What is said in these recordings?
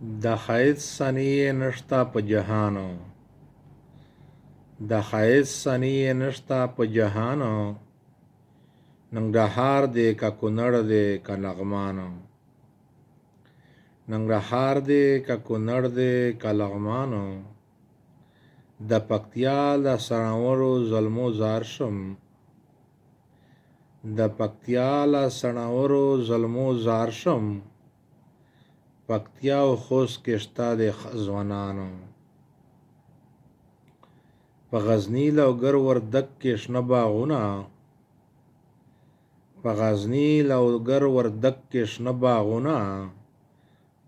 د ښایست ثاني یې نشته په جهانو، د ښایست ثاني یې نشته په جهانو. ننګرهار دی که کونړ دی که لغمانو، ننګرهار دی که کونړ دی که لغمانو. د پکتیا د څڼورو زلمو زار شم، د پکتیا له څڼورو زلمو زار شم. پکتیا او خوست کې شته د ځوانانو، په غزني لوګر وردګ کې شنه باغونه، په غزني لوګر وردګ کې شنه باغونه.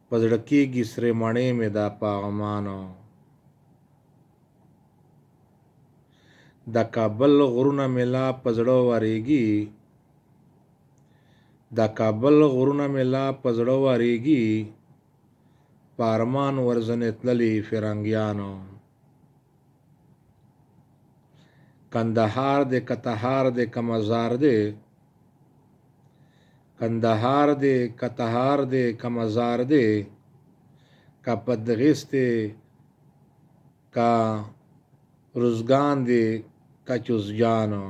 په زړه کېږي سرې مڼې مې دا پاغمانو. د کابل غرونه مې لا په زړه ورېږي، د کابل غرونه مې لا په زړه ورېږي. په ارمان ورځنې تللي فرنګیانو. کندهار دی که تهار دی که مزار دی، کندهار دی که تهار دی که مزار دی. که بادغیس دی که روزګان دی که جوزجانو.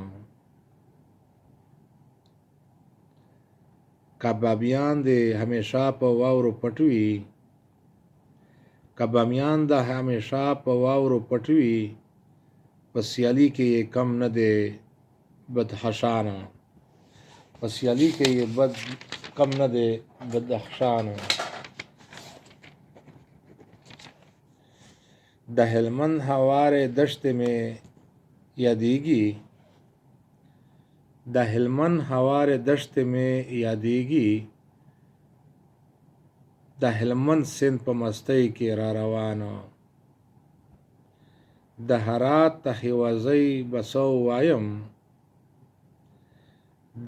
کبابیان دی همیشه په واورو پټ وي، کبابیان د همیشه په واورو پټ وي. په سیالي کې یې کم نه دی بدخشانو، په سیالي کې یې کم نه دی بدخشانو. د هلمند هوارې دښتې مې یادېږي، د هلمند هوارې دښتې مې یادېږي. د هلمند سیند په مستۍ کې را روانو. د هرات د حوضۍ به څه ووایم،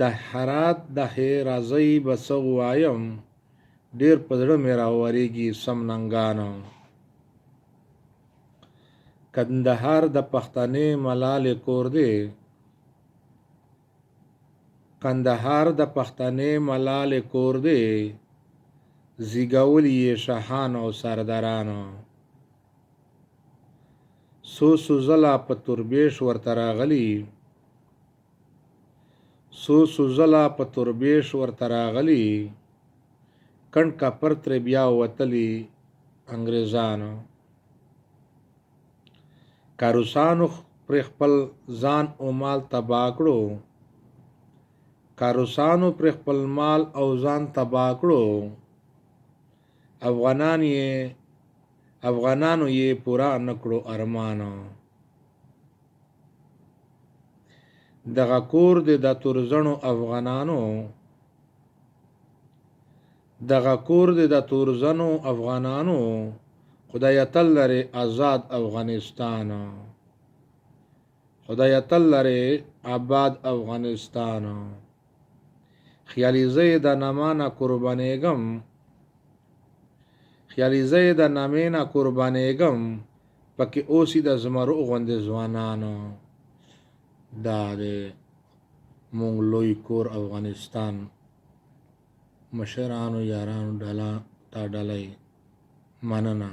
د هرات د حوضۍ به څه ووایم. ډېر په زړه مې راورېږي سم ننګانو. کندهار د پښتنې ملالې کور دی، کندهار د پښتنې ملالې کور دی. زیږولي یې شاهانو او سردارانو. څو ځله په توربېش ورته راغلي، څو ځله په توربېش ورته راغلي. کنډ کپر ترې بیا وتلي انګریزانو. که روسانو پرې خپل ځان او مال تباه کړو، که روسانو پرې خپل مال او ځان تباه کړو. افغانانو یې پوره نه کړو ارمانو. دغه کور دی د تورزنو افغانانو، دغه کور دی د تورزنو افغانانو. خدای تل لري آزاد افغانستانو، خدای تل لري آباد افغانستانو. خیالي زه د نامه نه قربانېږم، خیالي زه د نامې نه قربانېږم. پکې اوسي د زمرو غوندې ځوانانو. دا د مونږ لوی کور افغانستان مشرانو یارانو ډله تا ډله مننه.